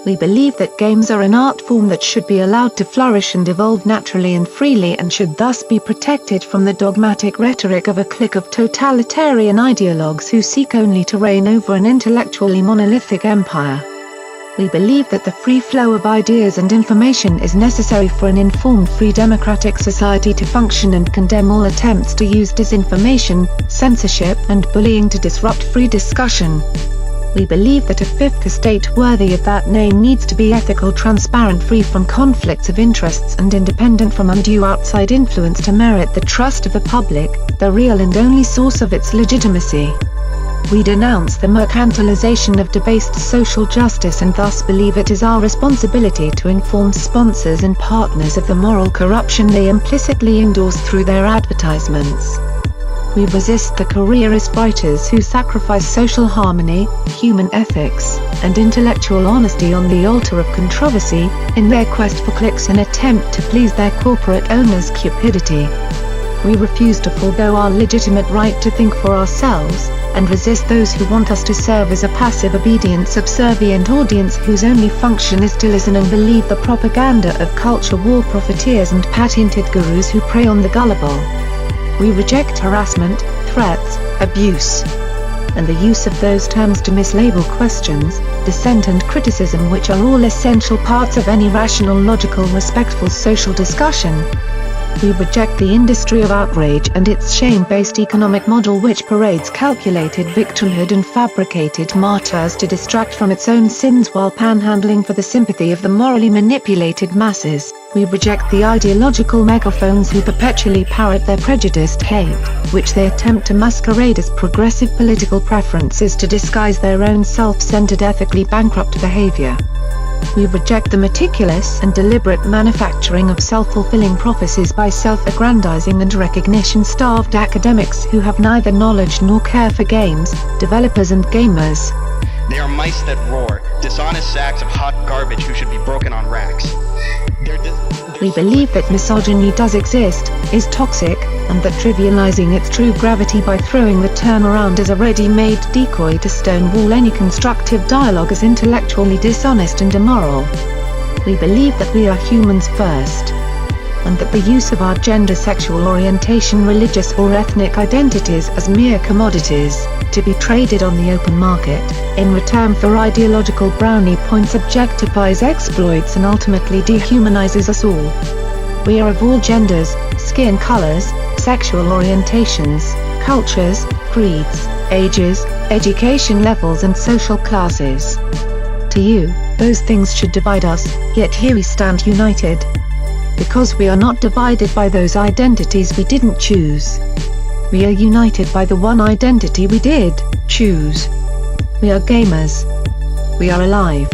We believe that games are an art form that should be allowed to flourish and evolve naturally and freely and should thus be protected from the dogmatic rhetoric of a clique of totalitarian ideologues who seek only to reign over an intellectually monolithic empire. We believe that the free flow of ideas and information is necessary for an informed free democratic society to function and condemn all attempts to use disinformation, censorship and bullying to disrupt free discussion. We believe that a fifth estate worthy of that name needs to be ethical, transparent, free from conflicts of interests and independent from undue outside influence to merit the trust of the public, the real and only source of its legitimacy. We denounce the mercantilization of debased social justice and thus believe it is our responsibility to inform sponsors and partners of the moral corruption they implicitly endorse through their advertisements. We resist the careerist writers who sacrifice social harmony, human ethics, and intellectual honesty on the altar of controversy, in their quest for clicks and attempt to please their corporate owners' cupidity. We refuse to forego our legitimate right to think for ourselves, and resist those who want us to serve as a passive, obedient, subservient audience whose only function is to listen and believe the propaganda of culture war profiteers and patented gurus who prey on the gullible. We reject harassment, threats, abuse, and the use of those terms to mislabel questions, dissent and criticism, which are all essential parts of any rational, logical, respectful social discussion. We reject the industry of outrage and its shame-based economic model which parades calculated victimhood and fabricated martyrs to distract from its own sins while panhandling for the sympathy of the morally manipulated masses. We reject the ideological megaphones who perpetually parrot their prejudiced hate, which they attempt to masquerade as progressive political preferences to disguise their own self-centered, ethically bankrupt behavior. We reject the meticulous and deliberate manufacturing of self-fulfilling prophecies by self-aggrandizing and recognition-starved academics who have neither knowledge nor care for games, developers and gamers. They are mice that roar, dishonest sacks of hot garbage who should be broken on racks. We believe that misogyny does exist, is toxic, and that trivializing its true gravity by throwing the term around as a ready-made decoy to stonewall any constructive dialogue is intellectually dishonest and immoral. We believe that we are humans first, and that the use of our gender, sexual orientation, religious or ethnic identities as mere commodities, to be traded on the open market, in return for ideological brownie points, objectifies, exploits and ultimately dehumanizes us all. We are of all genders, skin colors, sexual orientations, cultures, creeds, ages, education levels and social classes. To you, those things should divide us, yet here we stand united. Because we are not divided by those identities we didn't choose. We are united by the one identity we did choose. We are gamers. We are alive.